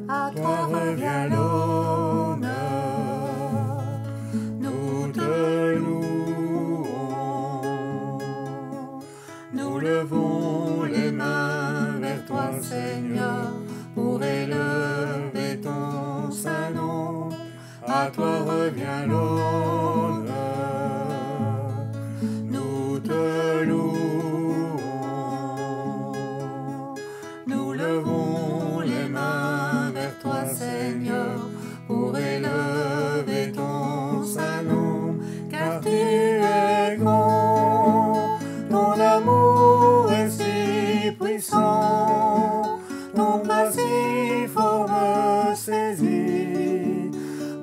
À toi revient l'honneur, nous te louons. Nous levons les mains vers toi, Seigneur, pour élever ton saint nom. À toi revient l'honneur, nous te louons. Nous levons les mains vers toi, Seigneur, pour élever ton saint nom, car tu es grand, ton amour est si puissant, ton bras si fort me saisit,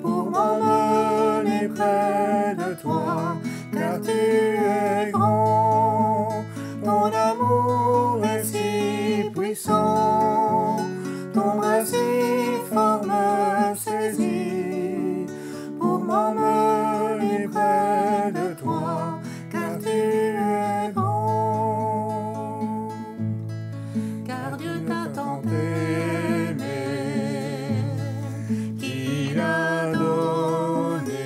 pour m'emmener près de toi, car tu es grand, ton amour est si puissant, ton bras si fort me saisit, pour m'emmener près de toi, car tu es grand. Car Dieu t'a tant aimé, qu'il a donné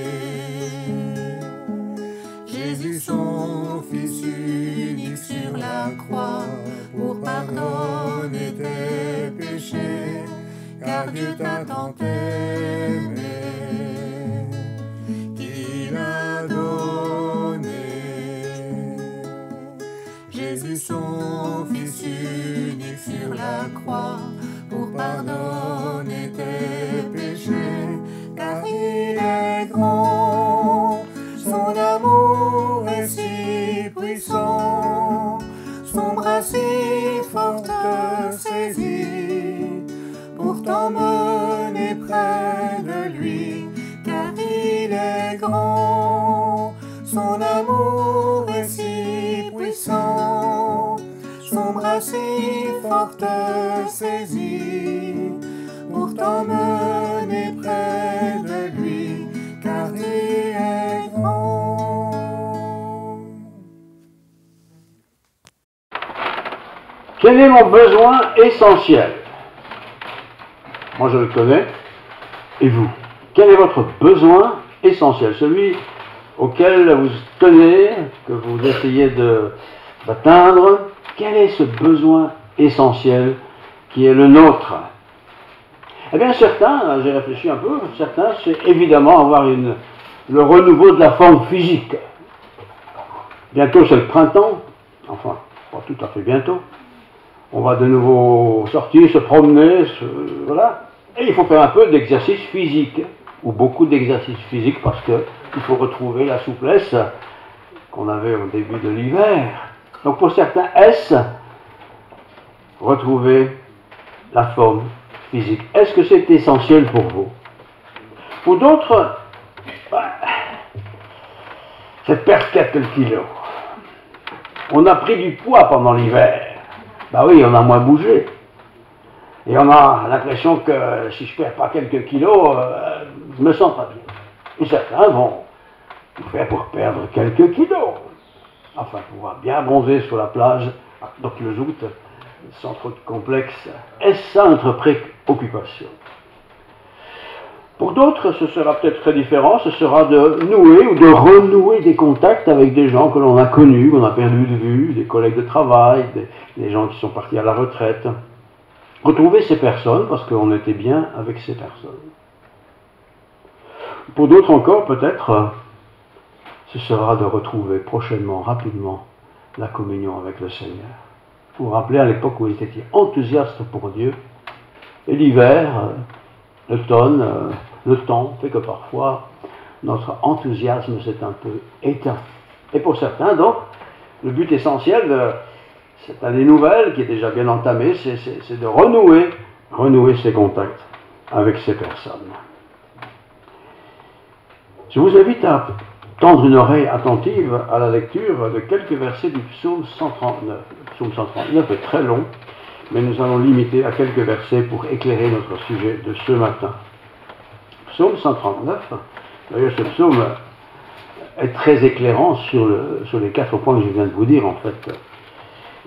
Jésus son Fils unique sur la croix, pour pardonner tes péchés. Car Dieu t'a tant aimé, qu'il a donné Jésus son Fils unique sur la croix, pour pardonner tes péchés. Car il est grand, son amour est si puissant, son bras si fort te saisit, pour t'emmener près de lui. Car il est grand, son amour est si puissant, son bras si fort te saisit, pour t'emmener près de lui. Car il est grand. Quel est mon besoin essentiel? Moi je le connais, et vous? Quel est votre besoin essentiel? Celui auquel vous tenez, que vous essayez d'atteindre. Quel est ce besoin essentiel qui est le nôtre? Eh bien certains, j'ai réfléchi un peu, certains c'est évidemment avoir le renouveau de la forme physique. Bientôt c'est le printemps, enfin pas tout à fait bientôt. On va de nouveau sortir, se promener, voilà. Et il faut faire un peu d'exercice physique, ou beaucoup d'exercice physique, parce qu'il faut retrouver la souplesse qu'on avait au début de l'hiver. Donc pour certains, est-ce retrouver la forme physique? Est-ce que c'est essentiel pour vous? Pour d'autres, c'est perdre quelques kilos. On a pris du poids pendant l'hiver. Ben oui, on a moins bougé. Et on a l'impression que si je perds pas quelques kilos, je me sens pas bien. Et certains vont tout faire pour perdre quelques kilos. Enfin, pouvoir bien bronzer sur la plage, donc le joute, sans trop de complexe. Est-ce ça notre préoccupation? Pour d'autres, ce sera peut-être très différent, ce sera de nouer ou de renouer des contacts avec des gens que l'on a connus, qu'on a perdu de vue, des collègues de travail, des gens qui sont partis à la retraite. Retrouver ces personnes parce qu'on était bien avec ces personnes. Pour d'autres encore, peut-être, ce sera de retrouver prochainement, rapidement, la communion avec le Seigneur. Vous vous rappelez à l'époque où ils étaient enthousiastes pour Dieu, et l'hiver, l'automne, le temps fait que parfois notre enthousiasme s'est un peu éteint. Et pour certains, donc, le but essentiel de cette année nouvelle, qui est déjà bien entamée, c'est de renouer ces contacts avec ces personnes. Je vous invite à tendre une oreille attentive à la lecture de quelques versets du psaume 139. Le psaume 139 est très long, mais nous allons limiter à quelques versets pour éclairer notre sujet de ce matin. Psaume 139, d'ailleurs ce psaume est très éclairant sur les 4 points que je viens de vous dire en fait.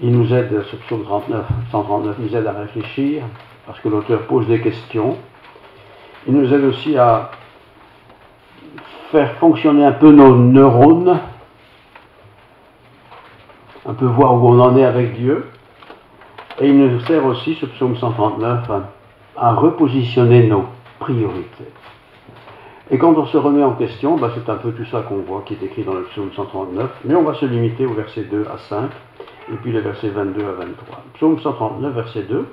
Il nous aide, ce psaume 139 nous aide à réfléchir, parce que l'auteur pose des questions. Il nous aide aussi à faire fonctionner un peu nos neurones, un peu voir où on en est avec Dieu. Et il nous sert aussi, ce psaume 139, à repositionner nos priorités. Et quand on se remet en question, c'est un peu tout ça qu'on voit qui est écrit dans le psaume 139, mais on va se limiter au verset 2 à 5, et puis les versets 22 à 23. Psaume 139, verset 2.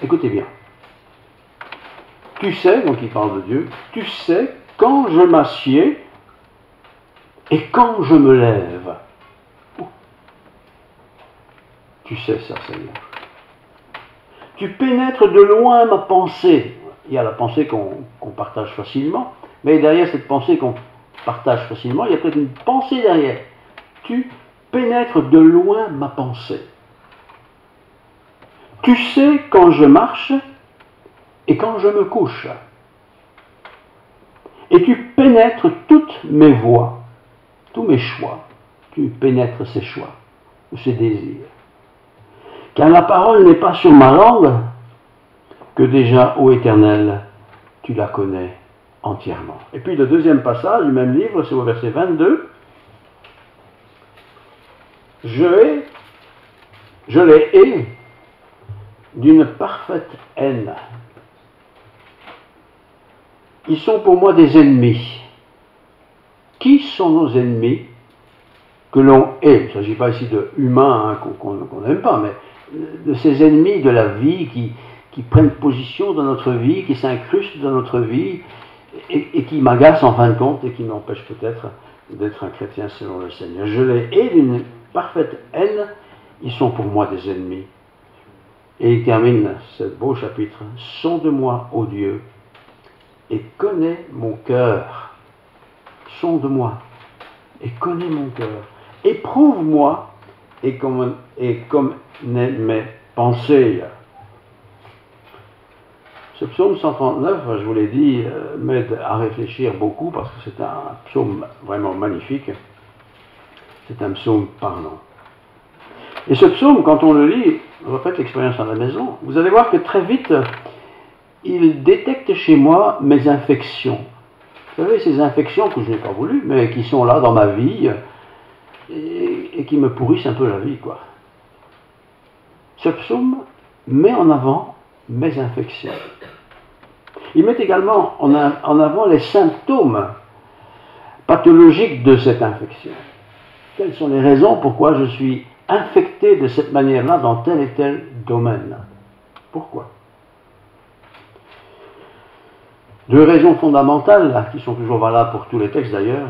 Écoutez bien. Tu sais, donc il parle de Dieu, tu sais quand je m'assieds et quand je me lève. Tu sais ça, Seigneur. Tu pénètres de loin ma pensée. Il y a la pensée qu'on partage facilement, mais derrière cette pensée qu'on partage facilement, il y a peut-être une pensée derrière. Tu pénètres de loin ma pensée. Tu sais quand je marche et quand je me couche. Et tu pénètres toutes mes voies, tous mes choix. Tu pénètres ces choix, ces désirs. Car la parole n'est pas sur ma langue, que déjà, ô Éternel, tu la connais entièrement. Et puis le deuxième passage du même livre, c'est au verset 22. Je les hais d'une parfaite haine. Ils sont pour moi des ennemis. Qui sont nos ennemis que l'on hait? Il ne s'agit pas ici de humains qu'on n'aime pas, mais de ces ennemis de la vie qui prennent position dans notre vie, qui s'incrustent dans notre vie et qui m'agacent en fin de compte et qui m'empêchent peut-être d'être un chrétien selon le Seigneur. Je les hais d'une parfaite haine, ils sont pour moi des ennemis. Et il termine ce beau chapitre. Sonde-moi, ô Dieu, et connais mon cœur. Sonde-moi et connais mon cœur. Éprouve-moi et comme mes pensées. Ce psaume 139, je vous l'ai dit, m'aide à réfléchir beaucoup parce que c'est un psaume vraiment magnifique. C'est un psaume parlant. Et ce psaume, quand on le lit, refaites l'expérience à la maison, vous allez voir que très vite, il détecte chez moi mes infections. Vous savez, ces infections que je n'ai pas voulu, mais qui sont là dans ma vie et qui me pourrissent un peu la vie, quoi. Ce psaume met en avant mes infections. Il met également en avant les symptômes pathologiques de cette infection. Quelles sont les raisons pourquoi je suis infecté de cette manière-là dans tel et tel domaine? Pourquoi? Deux raisons fondamentales, qui sont toujours valables pour tous les textes d'ailleurs.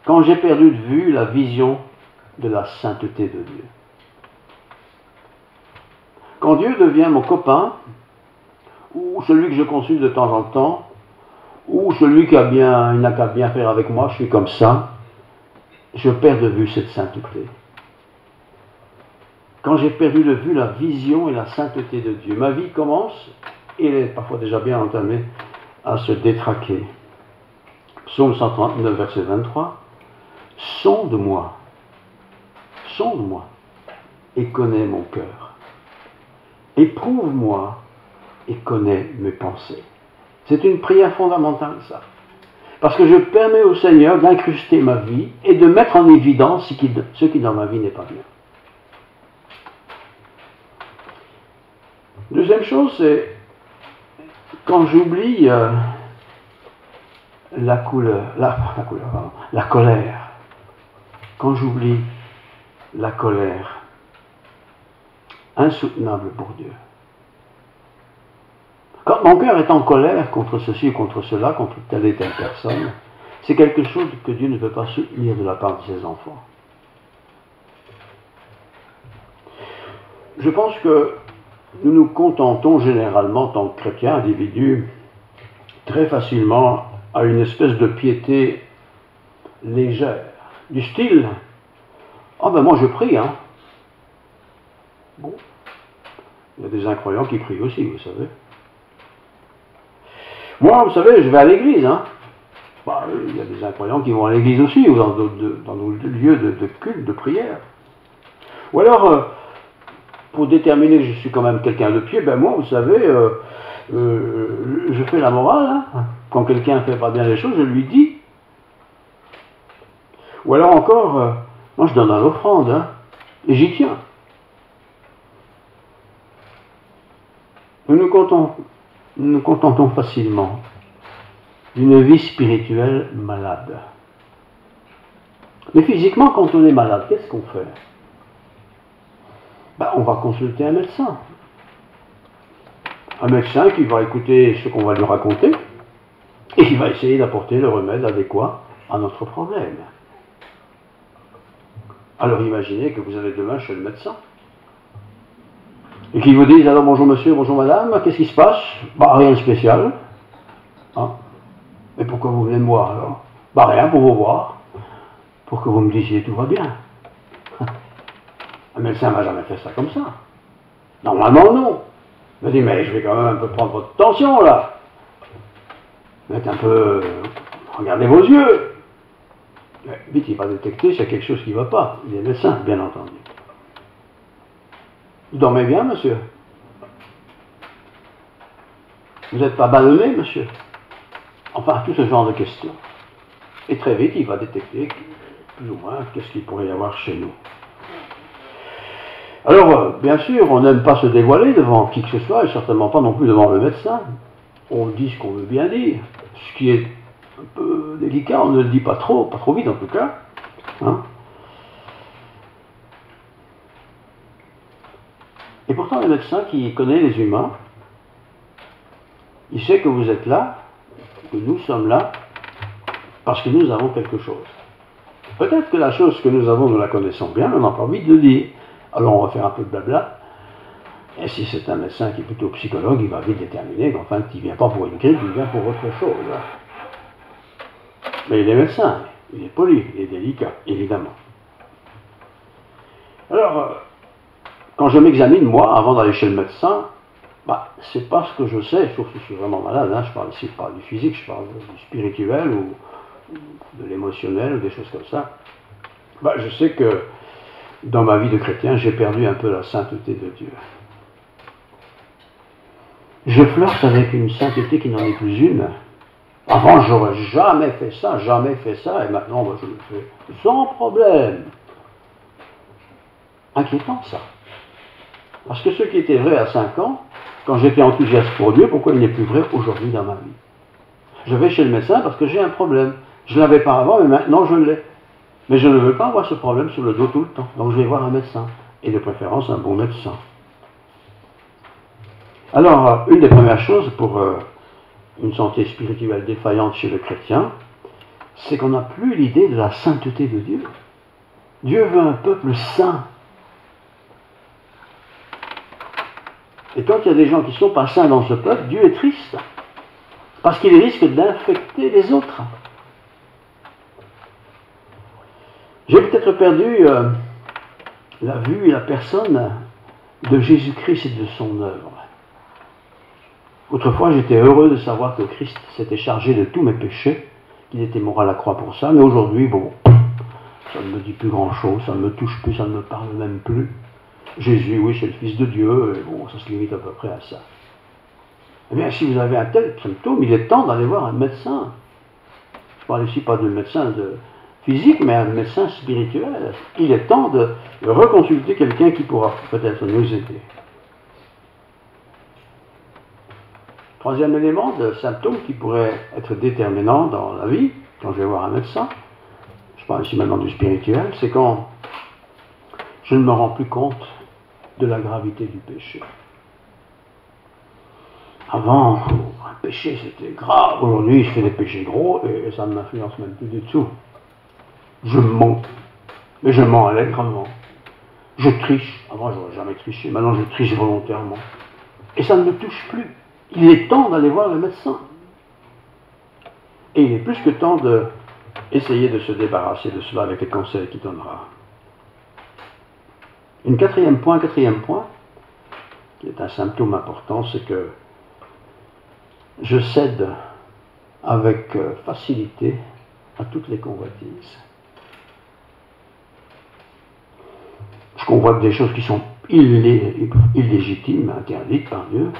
Quand j'ai perdu de vue la vision de la sainteté de Dieu. Quand Dieu devient mon copain, ou celui que je consulte de temps en temps, ou celui qui n'a qu'à bien faire avec moi, je suis comme ça, je perds de vue cette sainteté. Quand j'ai perdu de vue la vision et la sainteté de Dieu, ma vie commence, et elle est parfois déjà bien entamée, à se détraquer. Psaume 139, verset 23. Sonde-moi, et connais mon cœur. Éprouve-moi et connais mes pensées. C'est une prière fondamentale, ça. Parce que je permets au Seigneur d'incruster ma vie et de mettre en évidence ce qui dans ma vie n'est pas bien. Deuxième chose, c'est quand j'oublie la colère. Quand j'oublie la colère insoutenable pour Dieu. Quand mon cœur est en colère contre ceci ou contre cela, contre telle et telle personne, c'est quelque chose que Dieu ne peut pas soutenir de la part de ses enfants. Je pense que nous nous contentons généralement, en tant que chrétiens, individus, très facilement à une espèce de piété légère, du style « Ah ben moi je prie, hein ». Bon, il y a des incroyants qui prient aussi, vous savez. Moi, vous savez, je vais à l'église, hein. Il y a des incroyants qui vont à l'église aussi, ou dans nos lieux de culte, de prière. Ou alors, pour déterminer que je suis quand même quelqu'un de pied, ben moi, vous savez, je fais la morale. Hein. Quand quelqu'un ne fait pas bien les choses, je lui dis. Ou alors encore, moi je donne à l'offrande, hein, et j'y tiens. Nous nous contentons facilement d'une vie spirituelle malade. Mais physiquement, quand on est malade, qu'est-ce qu'on fait? Ben, on va consulter un médecin. Un médecin qui va écouter ce qu'on va lui raconter et qui va essayer d'apporter le remède adéquat à notre problème. Alors imaginez que vous allez demain chez le médecin et qu'il vous dise: alors bonjour monsieur, bonjour madame, qu'est-ce qui se passe? Bah rien de spécial. Hein? Mais pourquoi vous venez me voir alors? Bah rien, pour vous voir, pour que vous me disiez tout va bien. Un médecin ne m'a jamais fait ça comme ça. Normalement non. Il m'a dit: mais je vais quand même un peu prendre votre tension là. Mettez un peu, regardez vos yeux. Vite, il va détecter s'il y a quelque chose qui ne va pas. Il est médecin, bien entendu. Vous dormez bien, monsieur? Vous n'êtes pas ballonné, monsieur? Enfin, tout ce genre de questions. Et très vite, il va détecter plus ou moins qu'est-ce qu'il pourrait y avoir chez nous. Alors, bien sûr, on n'aime pas se dévoiler devant qui que ce soit, et certainement pas non plus devant le médecin. On dit ce qu'on veut bien dire. Ce qui est un peu délicat, on ne le dit pas trop vite en tout cas. Hein? Et pourtant, le médecin qui connaît les humains, il sait que vous êtes là, que nous sommes là, parce que nous avons quelque chose. Peut-être que la chose que nous avons, nous la connaissons bien, mais on n'a pas envie de le dire. Alors on va faire un peu de blabla. Et si c'est un médecin qui est plutôt psychologue, il va vite déterminer qu'enfin, il ne vient pas pour une grippe, il vient pour autre chose. Mais il est médecin, il est poli, il est délicat, évidemment. Alors, quand je m'examine, moi, avant d'aller chez le médecin, bah, c'est pas ce que je sais, sauf si je suis vraiment malade, hein, je parle ici, je parle du physique, je parle du spirituel, ou de l'émotionnel, ou des choses comme ça. Bah, je sais que dans ma vie de chrétien, j'ai perdu un peu la sainteté de Dieu. Je flirte avec une sainteté qui n'en est plus une. Avant, j'aurais jamais fait ça, et maintenant, bah, je le fais sans problème. Inquiétant, ça. Parce que ce qui était vrai à 5 ans, quand j'étais enthousiaste pour Dieu, pourquoi il n'est plus vrai aujourd'hui dans ma vie? Je vais chez le médecin parce que j'ai un problème. Je ne l'avais pas avant, mais maintenant je l'ai. Mais je ne veux pas avoir ce problème sur le dos tout le temps. Donc je vais voir un médecin. Et de préférence un bon médecin. Alors, une des premières choses pour une santé spirituelle défaillante chez le chrétien, c'est qu'on n'a plus l'idée de la sainteté de Dieu. Dieu veut un peuple saint. Et quand il y a des gens qui ne sont pas saints dans ce peuple, Dieu est triste. Parce qu'il risque d'infecter les autres. J'ai peut-être perdu la vue et la personne de Jésus-Christ et de son œuvre. Autrefois, j'étais heureux de savoir que Christ s'était chargé de tous mes péchés, qu'il était mort à la croix pour ça, mais aujourd'hui, bon, ça ne me dit plus grand-chose, ça ne me touche plus, ça ne me parle même plus. Jésus, oui, c'est le Fils de Dieu, et bon, ça se limite à peu près à ça. Eh bien, si vous avez un tel symptôme, il est temps d'aller voir un médecin. Je parle ici pas de médecin physique, mais un médecin spirituel. Il est temps de reconsulter quelqu'un qui pourra peut-être nous aider. Troisième élément de symptôme qui pourrait être déterminant dans la vie, quand je vais voir un médecin, je parle ici maintenant du spirituel, c'est quand je ne me rends plus compte de la gravité du péché. Avant, un péché c'était grave. Aujourd'hui, je fais des péchés gros et ça ne m'influence même plus du tout. Je mens, mais je mens allègrement. Je triche. Avant, je n'aurais jamais triché. Maintenant, je triche volontairement. Et ça ne me touche plus. Il est temps d'aller voir le médecin. Et il est plus que temps d'essayer de se débarrasser de cela avec les conseils qu'il donnera. Quatrième point, qui est un symptôme important, c'est que je cède avec facilité à toutes les convoitises. Je convoite des choses qui sont illégitime, interdite par Dieu.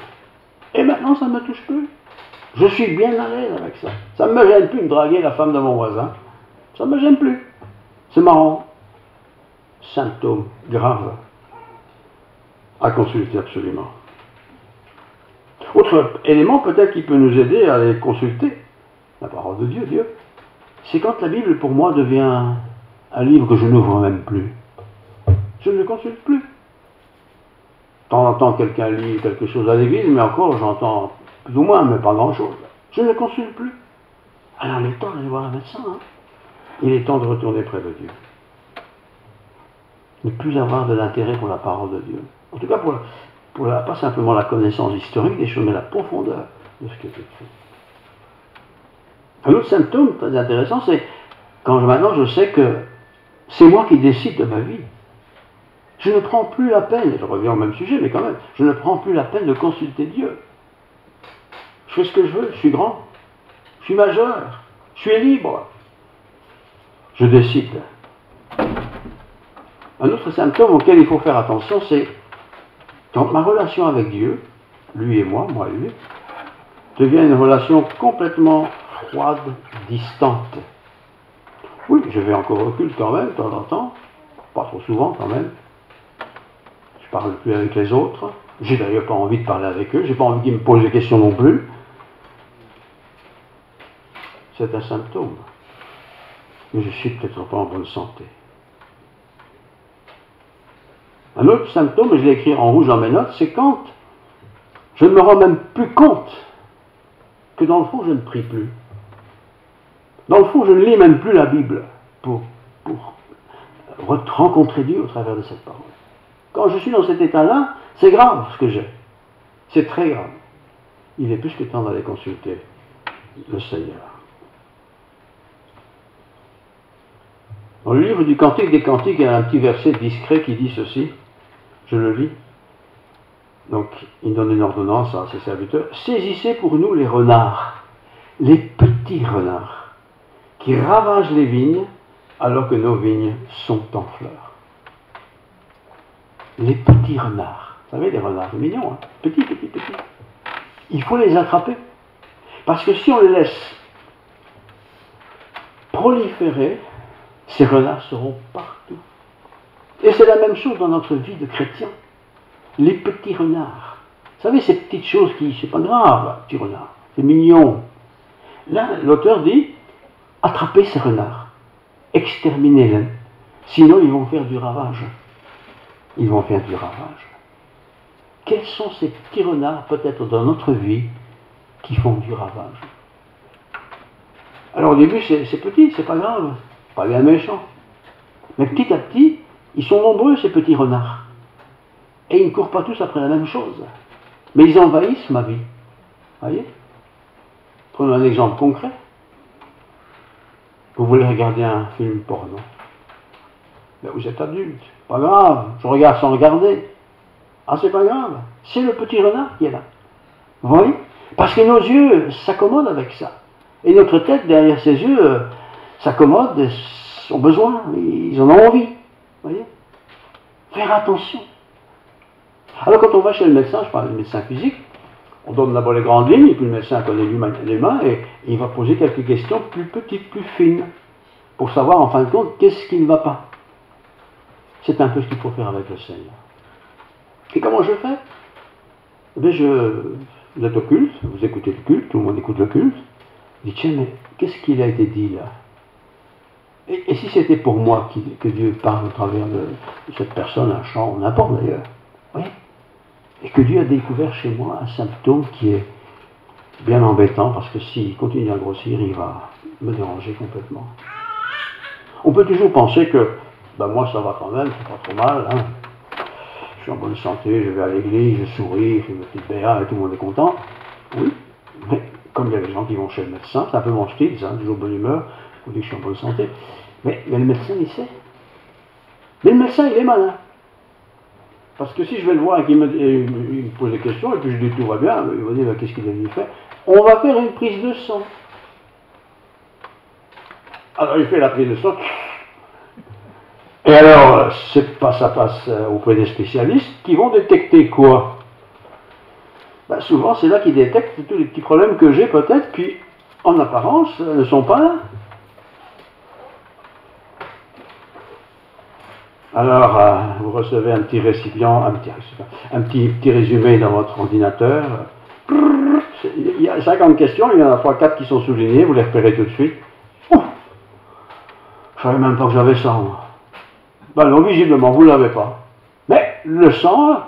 Et maintenant, ça ne me touche plus. Je suis bien à l'aise avec ça. Ça ne me gêne plus de draguer la femme de mon voisin. Ça ne me gêne plus. C'est marrant. Symptôme grave à consulter absolument. Autre élément peut-être qui peut nous aider à aller consulter la parole de Dieu, c'est quand la Bible pour moi devient un livre que je n'ouvre même plus. Je ne le consulte plus. De temps en temps, quelqu'un lit quelque chose à l'église, mais encore j'entends plus ou moins, mais pas grand-chose. Je ne le consulte plus. Alors il est temps d'aller voir un médecin. Hein. Il est temps de retourner près de Dieu. Ne plus avoir de l'intérêt pour la parole de Dieu. En tout cas, pas simplement la connaissance historique des choses, mais la profondeur de ce qui est écrit. Un autre symptôme très intéressant, c'est quand maintenant je sais que c'est moi qui décide de ma vie. Je ne prends plus la peine, je reviens au même sujet, mais quand même, je ne prends plus la peine de consulter Dieu. Je fais ce que je veux, je suis grand, je suis majeur, je suis libre. Je décide. Un autre symptôme auquel il faut faire attention, c'est quand ma relation avec Dieu, lui et moi et lui, devient une relation complètement froide, distante. Oui, je vais encore au culte quand même, de temps en temps, pas trop souvent quand même. Je parle plus avec les autres. J'ai d'ailleurs pas envie de parler avec eux, j'ai pas envie qu'ils me posent des questions non plus. C'est un symptôme. Mais je suis peut-être pas en bonne santé. Un autre symptôme, et je l'ai écrit en rouge dans mes notes, c'est quand je ne me rends même plus compte que dans le fond, je ne prie plus. Dans le fond, je ne lis même plus la Bible pour rencontrer Dieu au travers de cette parole. Quand je suis dans cet état-là, c'est grave ce que j'ai. C'est très grave. Il est plus que temps d'aller consulter le Seigneur. Dans le livre du Cantique des Cantiques, il y a un petit verset discret qui dit ceci. Je le lis. Donc, il donne une ordonnance à ses serviteurs. Saisissez pour nous les renards, les petits renards, qui ravagent les vignes alors que nos vignes sont en fleurs. Les petits renards. Vous savez, les renards, c'est mignon, hein? Petits. Il faut les attraper. Parce que si on les laisse proliférer, ces renards seront partout. Et c'est la même chose dans notre vie de chrétien. Les petits renards. Vous savez, ces petites choses qui, c'est pas grave, petit renard, c'est mignon. Là, l'auteur dit, attrapez ces renards, exterminez-les, sinon ils vont faire du ravage. Ils vont faire du ravage. Quels sont ces petits renards, peut-être dans notre vie, qui font du ravage? Alors au début, c'est petit, c'est pas grave, pas bien méchant. Mais petit à petit, ils sont nombreux, ces petits renards. Et ils ne courent pas tous après la même chose. Mais ils envahissent ma vie. Voyez? Prenons un exemple concret. Vous voulez regarder un film porno. Mais vous êtes adulte. Pas grave, je regarde sans regarder. Ah, c'est pas grave. C'est le petit renard qui est là. Vous voyez? Parce que nos yeux s'accommodent avec ça. Et notre tête, derrière ses yeux, s'accommode, ont besoin, ils en ont envie. Vous voyez? Faire attention. Alors quand on va chez le médecin, je parle du médecin physique, on donne d'abord les grandes lignes, et puis le médecin connaît l'humain, et il va poser quelques questions plus petites, plus fines, pour savoir en fin de compte qu'est-ce qui ne va pas. C'est un peu ce qu'il faut faire avec le Seigneur. Et comment je fais? Eh bien, vous êtes au culte, vous écoutez le culte, tout le monde écoute le culte, vous dites, tiens, mais qu'est-ce qu'il a été dit là? Et si c'était pour moi que Dieu parle au travers de cette personne, un chant, n'importe d'ailleurs, oui, et que Dieu a découvert chez moi un symptôme qui est bien embêtant, parce que s'il continue à grossir, il va me déranger complètement. On peut toujours penser que, ben moi ça va quand même, c'est pas trop mal, hein. Je suis en bonne santé, je vais à l'église, je souris, je fais ma petite béa et tout le monde est content. Oui, mais comme il y a des gens qui vont chez le médecin, c'est un peu mon style, ça, toujours bonne humeur, on dit que je suis en bonne santé. Mais le médecin, il sait. Mais le médecin, il est malin. Parce que si je vais le voir et qu'il me pose des questions, et puis je dis tout va bien, il va dire qu'est-ce qu'il a dû faire? On va faire une prise de sang. Alors il fait la prise de sang. Et alors, ça passe auprès des spécialistes qui vont détecter quoi? Ben, souvent, c'est là qu'ils détectent tous les petits problèmes que j'ai peut-être, qui, en apparence, ne sont pas là. Alors, vous recevez un petit récipient, un petit résumé dans votre ordinateur. Il y a 50 questions, il y en a 3-4 qui sont soulignées, vous les repérez tout de suite. Ouf, je ne savais même pas que j'avais ça. Ben non, visiblement, vous ne l'avez pas. Mais le sang,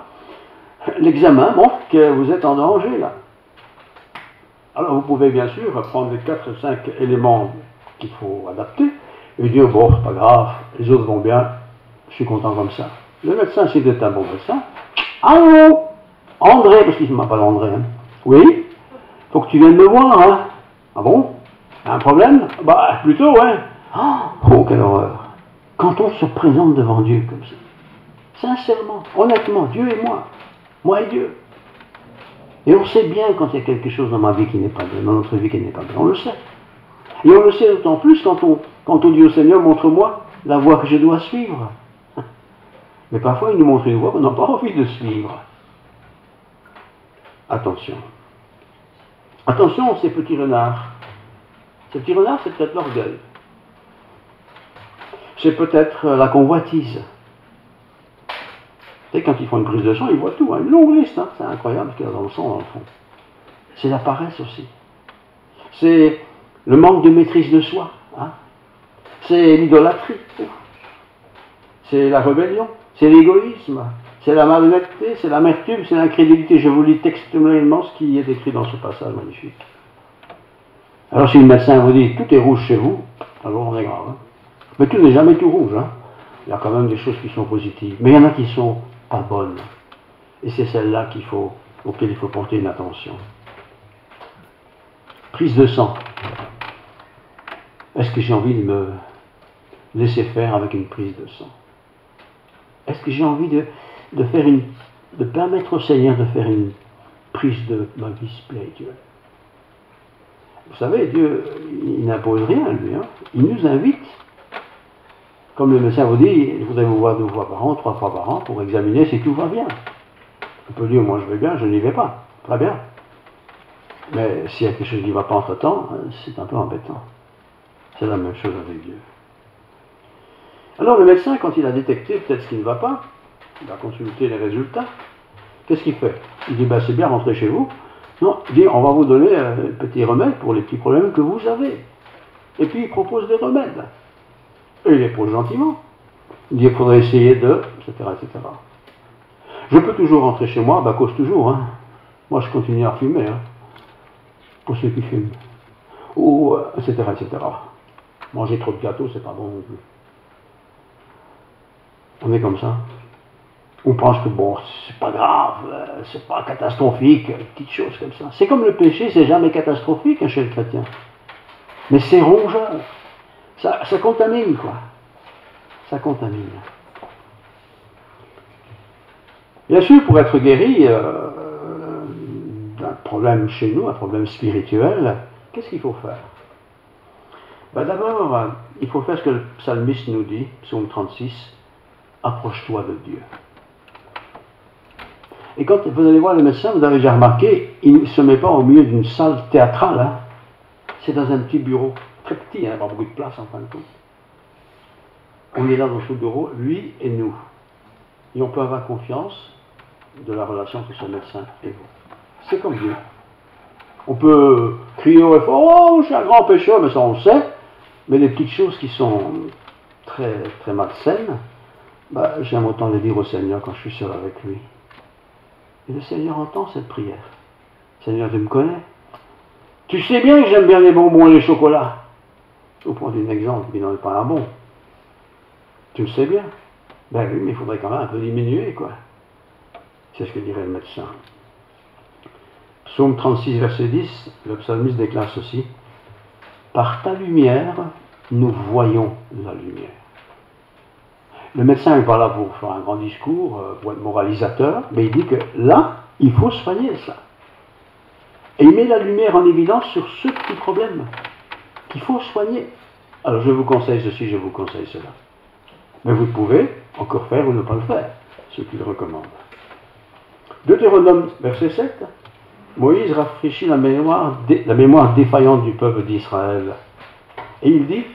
l'examen montre que vous êtes en danger, là. Alors, vous pouvez bien sûr prendre les 4 ou 5 éléments qu'il faut adapter et dire, bon, c'est pas grave, les autres vont bien, je suis content comme ça. Le médecin, s'il est un bon médecin, allô, André, parce qu'il ne m'appelle André, hein. Oui, faut que tu viennes me voir, hein. Ah bon? Un problème? Bah, plutôt, ouais. Oh, quelle horreur. Quand on se présente devant Dieu comme ça, sincèrement, honnêtement, Dieu et moi et Dieu. Et on sait bien quand il y a quelque chose dans ma vie qui n'est pas bien, dans notre vie qui n'est pas bien, on le sait. Et on le sait d'autant plus quand on dit au Seigneur, montre-moi la voie que je dois suivre. Mais parfois, il nous montre une voie qu'on n'a pas envie de suivre. Attention. Attention, ces petits renards. Ces petits renards, c'est peut-être l'orgueil. C'est peut-être la convoitise. Et quand ils font une prise de sang, ils voient tout, hein, une longue liste, hein, c'est incroyable ce qu'il y a dans le sang, dans le fond. C'est la paresse aussi. C'est le manque de maîtrise de soi. Hein. C'est l'idolâtrie. C'est la rébellion. C'est l'égoïsme. C'est la malhonnêteté. C'est l'amertume. C'est l'incrédulité. Je vous lis textuellement ce qui est écrit dans ce passage magnifique. Alors si le médecin vous dit tout est rouge chez vous, alors on est grave. Hein. Mais tout n'est jamais tout rouge. Hein. Il y a quand même des choses qui sont positives. Mais il y en a qui sont pas bonnes. Et c'est celle-là auquel il faut porter une attention. Prise de sang. Est-ce que j'ai envie de me laisser faire avec une prise de sang? Est-ce que j'ai envie de permettre au Seigneur de faire une prise de ma vie spirituelle? Vous savez, Dieu, il n'impose rien, lui. Hein. Il nous invite. Comme le médecin vous dit, il faudrait vous voir 2 fois par an, 3 fois par an pour examiner si tout va bien. On peut dire, moi je vais bien, je n'y vais pas. Très bien. Mais s'il y a quelque chose qui ne va pas entre-temps, c'est un peu embêtant. C'est la même chose avec Dieu. Alors le médecin, quand il a détecté peut-être ce qui ne va pas, il va consulter les résultats. Qu'est-ce qu'il fait? Il dit, ben, c'est bien, rentrez chez vous. Non, il dit, on va vous donner un petit remède pour les petits problèmes que vous avez. Et puis il propose des remèdes. Et il les pose gentiment. Il dit, il faudrait essayer de, etc., etc. Je peux toujours rentrer chez moi, bah cause toujours. Hein. Moi, je continue à fumer, hein, pour ceux qui fument. Ou, etc., etc. Manger trop de gâteaux, c'est pas bon non plus. On est comme ça. On pense que, bon, c'est pas grave, c'est pas catastrophique, petites choses comme ça. C'est comme le péché, c'est jamais catastrophique, hein, chez le chrétien. Mais c'est rongeur. Ça contamine, quoi. Ça contamine. Bien sûr, pour être guéri d'un problème chez nous, un problème spirituel, qu'est-ce qu'il faut faire? Ben d'abord, il faut faire ce que le psalmiste nous dit, psaume 36, approche-toi de Dieu. Et quand vous allez voir le médecin, vous avez déjà remarqué, il ne se met pas au milieu d'une salle théâtrale, hein. C'est dans un petit bureau. Très petit, hein, pas beaucoup de place en fin de compte. On est là dans ce bureau, lui et nous. Et on peut avoir confiance de la relation entre ce médecin et vous. C'est comme Dieu. On peut crier haut et fort, oh, je suis un grand pécheur, mais ça on le sait. Mais les petites choses qui sont très, très malsaines, bah, j'aime autant les dire au Seigneur quand je suis seul avec lui. Et le Seigneur entend cette prière. Seigneur, tu me connais. Tu sais bien que j'aime bien les bonbons et les chocolats. Au point d'un exemple, il n'en est pas un bon. Tu le sais bien. Ben oui, mais il faudrait quand même un peu diminuer, quoi. C'est ce que dirait le médecin. Psaume 36, verset 10, le psalmiste déclare ceci. Par ta lumière, nous voyons la lumière. Le médecin n'est pas là pour faire un grand discours, pour être moralisateur, mais il dit que là, il faut soigner ça. Et il met la lumière en évidence sur ce petit problème qu'il faut soigner. Alors je vous conseille ceci, je vous conseille cela. Mais vous pouvez encore faire ou ne pas le faire, ce qu'il recommande. Deutéronome, verset 7. Moïse rafraîchit la mémoire défaillante du peuple d'Israël. Et il dit,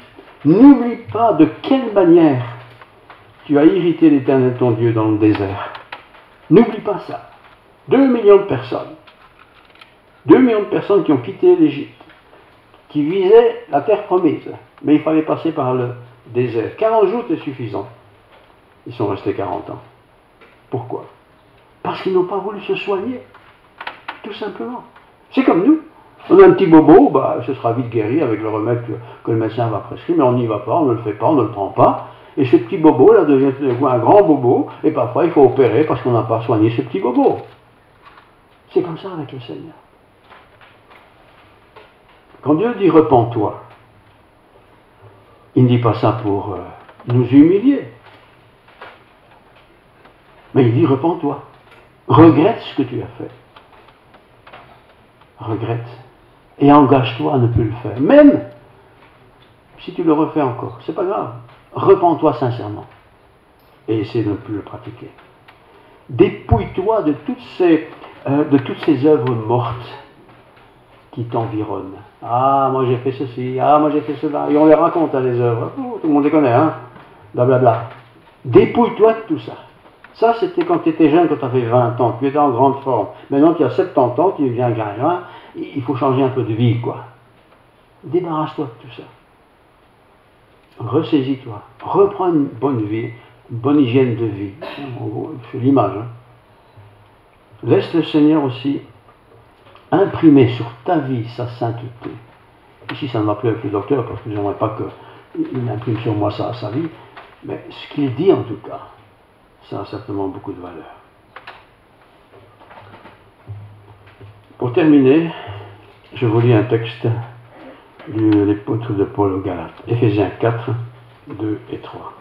n'oublie pas de quelle manière tu as irrité l'Éternel ton Dieu dans le désert. N'oublie pas ça. 2 millions de personnes. 2 millions de personnes qui ont quitté l'Égypte, qui visaient la terre promise. Mais il fallait passer par le désert. 40 jours était suffisant. Ils sont restés 40 ans. Pourquoi? Parce qu'ils n'ont pas voulu se soigner. Tout simplement. C'est comme nous. On a un petit bobo, ce sera vite guéri avec le remède que le médecin va prescrire, mais on n'y va pas, on ne le fait pas, on ne le prend pas. Et ce petit bobo là devient un grand bobo, et parfois il faut opérer parce qu'on n'a pas soigné ce petit bobo. C'est comme ça avec le Seigneur. Quand Dieu dit repens-toi, il ne dit pas ça pour nous humilier. Mais il dit repens-toi. Regrette ce que tu as fait. Regrette. Et engage-toi à ne plus le faire. Même si tu le refais encore, c'est pas grave. Repens-toi sincèrement. Et essaie de ne plus le pratiquer. Dépouille-toi de toutes ces œuvres mortes qui t'environnent. Ah, moi j'ai fait ceci, ah, moi j'ai fait cela. Et on les raconte, les œuvres. Oh, tout le monde les connaît, hein. Blablabla. Dépouille-toi de tout ça. Ça, c'était quand tu étais jeune, quand tu avais 20 ans, tu étais en grande forme. Maintenant, tu as 70 ans, tu deviens grinçant, il faut changer un peu de vie, quoi. Débarrasse-toi de tout ça. Ressaisis-toi. Reprends une bonne vie, une bonne hygiène de vie. C'est l'image. Hein. Laisse le Seigneur aussi imprimer sur ta vie sa sainteté. Ici, ça ne m'a plus avec le docteur, parce que je n'aimerais pas qu'il imprime sur moi sa vie. Mais ce qu'il dit, en tout cas, ça a certainement beaucoup de valeur. Pour terminer, je vous lis un texte de l'épître de Paul aux Galates, Éphésiens 4, 2 et 3.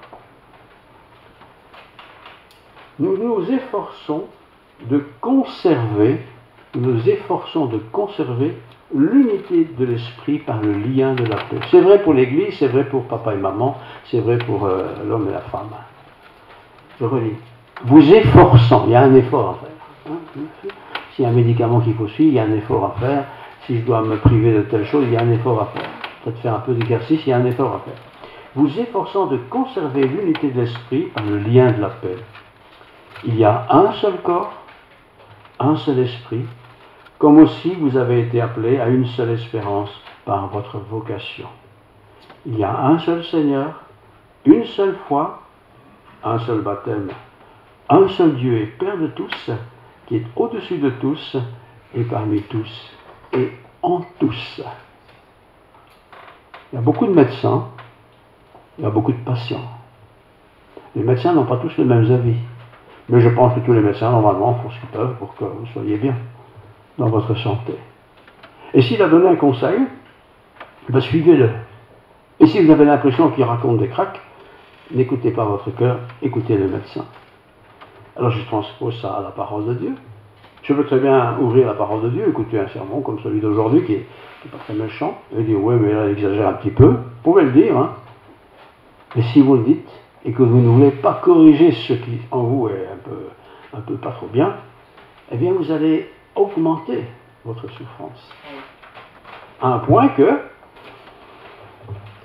Nous nous efforçons de conserver l'unité de l'esprit par le lien de la paix. C'est vrai pour l'Église, c'est vrai pour papa et maman, c'est vrai pour l'homme et la femme. Je relis. Vous efforçant, il y a un effort à faire. Hein? S'il y a un médicament qu'il faut suivre, il y a un effort à faire. Si je dois me priver de telle chose, il y a un effort à faire. Peut-être faire un peu d'exercice, il y a un effort à faire. Vous efforçant de conserver l'unité de l'esprit par le lien de la paix. Il y a un seul corps, un seul esprit, comme aussi vous avez été appelés à une seule espérance par votre vocation. Il y a un seul Seigneur, une seule foi, un seul baptême, un seul Dieu et Père de tous, qui est au-dessus de tous et parmi tous et en tous. Il y a beaucoup de médecins, il y a beaucoup de patients. Les médecins n'ont pas tous les mêmes avis, mais je pense que tous les médecins, normalement, font ce qu'ils peuvent pour que vous soyez bien dans votre santé. Et s'il a donné un conseil, suivez-le. Et si vous avez l'impression qu'il raconte des cracks, n'écoutez pas votre cœur, écoutez le médecin. Alors je transpose ça à la parole de Dieu. Je peux très bien ouvrir la parole de Dieu, écouter un sermon comme celui d'aujourd'hui qui n'est pas très méchant, et dire oui, mais là il exagère un petit peu. Vous pouvez le dire, hein. Mais si vous le dites, et que vous ne voulez pas corriger ce qui en vous est un peu pas trop bien, eh bien vous allez augmenter votre souffrance. À un point que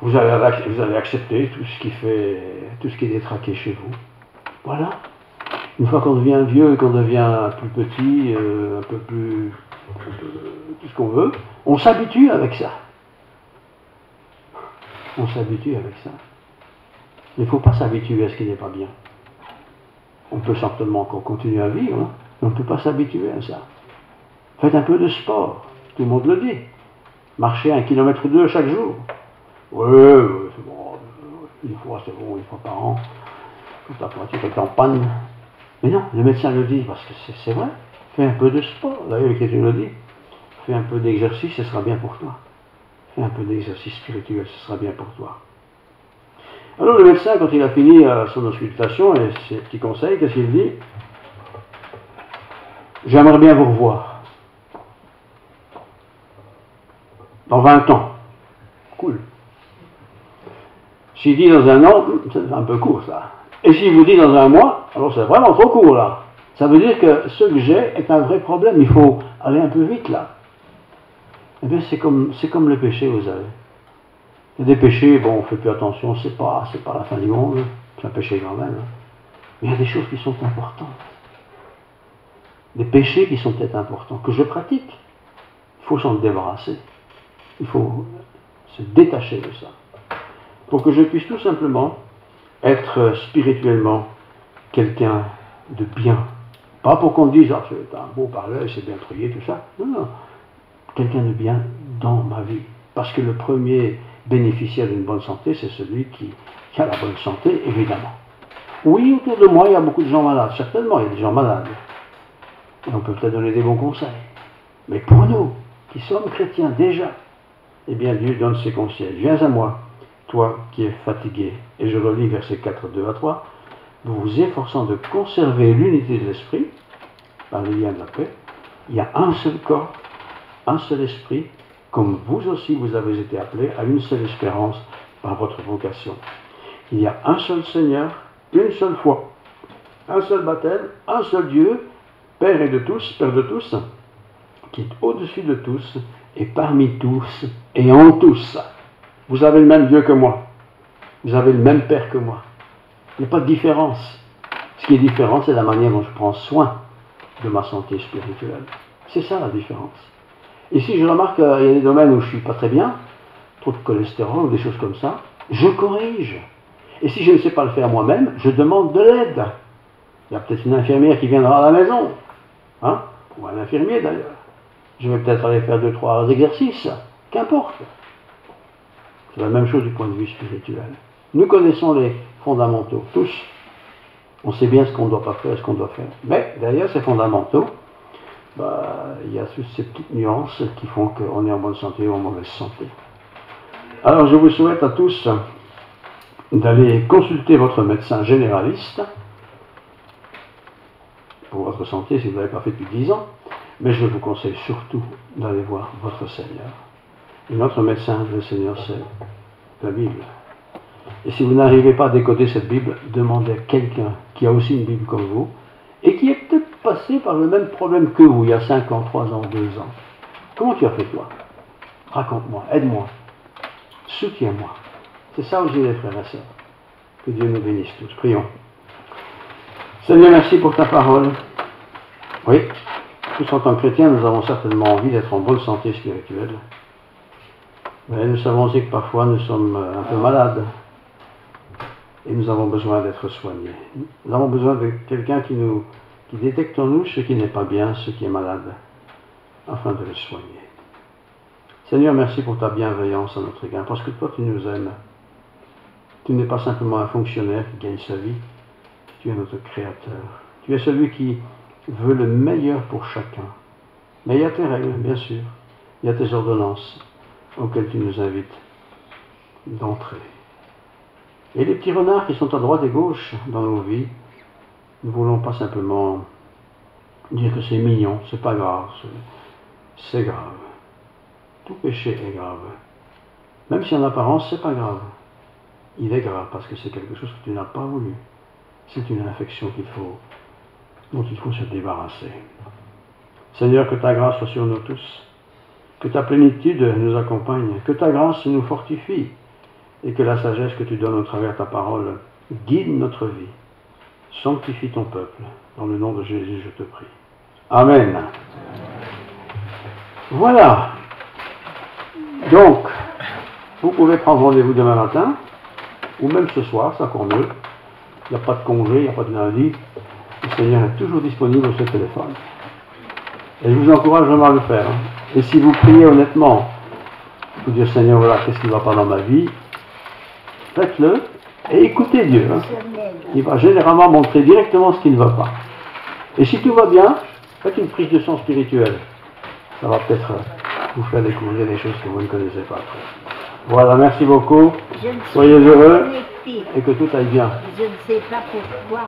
vous allez accepter tout ce qui est détraqué chez vous. Voilà. Une fois qu'on devient vieux et qu'on devient plus petit, tout ce qu'on veut, on s'habitue avec ça. On s'habitue avec ça. Il ne faut pas s'habituer à ce qui n'est pas bien. On peut certainement encore continuer à vivre, hein, mais on ne peut pas s'habituer à ça. Faites un peu de sport, tout le monde le dit. Marchez 1,2 km chaque jour. Oui, c'est bon, une fois par an. Quand la voiture est en panne. Mais non, le médecin le dit, parce que c'est vrai. Fais un peu de sport, d'ailleurs l'Écriture le dit. Fais un peu d'exercice, ce sera bien pour toi. Fais un peu d'exercice spirituel, ce sera bien pour toi. Alors le médecin, quand il a fini son auscultation et ses petits conseils, qu'est-ce qu'il dit? J'aimerais bien vous revoir. Dans 20 ans. Cool. S'il dit dans un an, c'est un peu court ça. Et s'il vous dit dans un mois, alors c'est vraiment trop court là. Ça veut dire que ce que j'ai est un vrai problème. Il faut aller un peu vite là. Eh bien c'est comme le péché, vous savez. Il y a des péchés, bon, on ne fait plus attention, c'est pas la fin du monde. C'est un péché quand même. Mais il y a des choses qui sont importantes. Des péchés qui sont peut-être importants, que je pratique. Il faut s'en débarrasser. Il faut se détacher de ça. Pour que je puisse tout simplement être spirituellement quelqu'un de bien. Pas pour qu'on dise, ah, c'est un beau parleur, c'est bien prié, tout ça. Non, non. Quelqu'un de bien dans ma vie. Parce que le premier bénéficiaire d'une bonne santé, c'est celui qui a la bonne santé, évidemment. Oui, autour de moi, il y a beaucoup de gens malades. Certainement, il y a des gens malades. Et on peut peut-être donner des bons conseils. Mais pour nous, qui sommes chrétiens déjà, eh bien Dieu donne ses conseils. Viens à moi, toi qui es fatigué. Et je relis versets 4, 2 à 3. Vous vous efforçant de conserver l'unité de l'esprit, par le lien de la paix. Il y a un seul corps, un seul esprit, comme vous aussi vous avez été appelés à une seule espérance par votre vocation. Il y a un seul Seigneur, une seule foi, un seul baptême, un seul Dieu, Père de tous, qui est au-dessus de tous, et parmi tous, et en tous. Vous avez le même Dieu que moi. Vous avez le même Père que moi. Il n'y a pas de différence. Ce qui est différent, c'est la manière dont je prends soin de ma santé spirituelle. C'est ça la différence. Et si je remarque qu'il y a des domaines où je ne suis pas très bien, trop de cholestérol ou des choses comme ça, je corrige. Et si je ne sais pas le faire moi-même, je demande de l'aide. Il y a peut-être une infirmière qui viendra à la maison. Hein? Ou un infirmier d'ailleurs. Je vais peut-être aller faire 2-3 exercices. Qu'importe. C'est la même chose du point de vue spirituel. Nous connaissons les fondamentaux, tous. On sait bien ce qu'on ne doit pas faire et ce qu'on doit faire. Mais derrière ces fondamentaux, il y a toutes ces petites nuances qui font qu'on est en bonne santé ou en mauvaise santé. Alors je vous souhaite à tous d'aller consulter votre médecin généraliste pour votre santé si vous ne l'avez pas fait depuis 10 ans, mais je vous conseille surtout d'aller voir votre Seigneur. Et notre médecin, le Seigneur, c'est la Bible. Et si vous n'arrivez pas à décoder cette Bible, demandez à quelqu'un qui a aussi une Bible comme vous, et qui est peut-être passé par le même problème que vous, il y a 5 ans, 3 ans, 2 ans. Comment tu as fait toi? Raconte-moi, aide-moi, soutiens-moi. C'est ça aussi les frères et sœurs. Que Dieu nous bénisse tous. Prions. Seigneur, merci pour ta parole. Oui, tous en tant que chrétiens, nous avons certainement envie d'être en bonne santé spirituelle. Mais nous savons aussi que parfois nous sommes un peu malades. Et nous avons besoin d'être soignés. Nous avons besoin de quelqu'un qui détecte en nous ce qui n'est pas bien, ce qui est malade, afin de le soigner. Seigneur, merci pour ta bienveillance à notre égard, parce que toi tu nous aimes. Tu n'es pas simplement un fonctionnaire qui gagne sa vie, tu es notre Créateur. Tu es celui qui veut le meilleur pour chacun. Mais il y a tes règles, bien sûr. Il y a tes ordonnances auxquelles tu nous invites d'entrer. Et les petits renards qui sont à droite et gauche dans nos vies, nous ne voulons pas simplement dire que c'est mignon, c'est pas grave, c'est grave. Tout péché est grave. Même si en apparence c'est pas grave. Il est grave parce que c'est quelque chose que tu n'as pas voulu. C'est une infection dont il faut se débarrasser. Seigneur, que ta grâce soit sur nous tous. Que ta plénitude nous accompagne. Que ta grâce nous fortifie. Et que la sagesse que tu donnes au travers de ta parole guide notre vie. Sanctifie ton peuple. Dans le nom de Jésus, je te prie. Amen. Voilà. Donc, vous pouvez prendre rendez-vous demain matin, ou même ce soir, c'est encore mieux. Il n'y a pas de congé, il n'y a pas de lundi. Le Seigneur est toujours disponible sur ce téléphone. Et je vous encourage vraiment à le faire. Et si vous priez honnêtement, vous dire Seigneur, voilà, qu'est-ce qui ne va pas dans ma vie, faites-le et écoutez Dieu. Il va généralement montrer directement ce qui ne va pas. Et si tout va bien, faites une prise de sang spirituelle. Ça va peut-être vous faire découvrir des choses que vous ne connaissez pas. Voilà, merci beaucoup. Soyez heureux et que tout aille bien. Je ne sais pas pourquoi.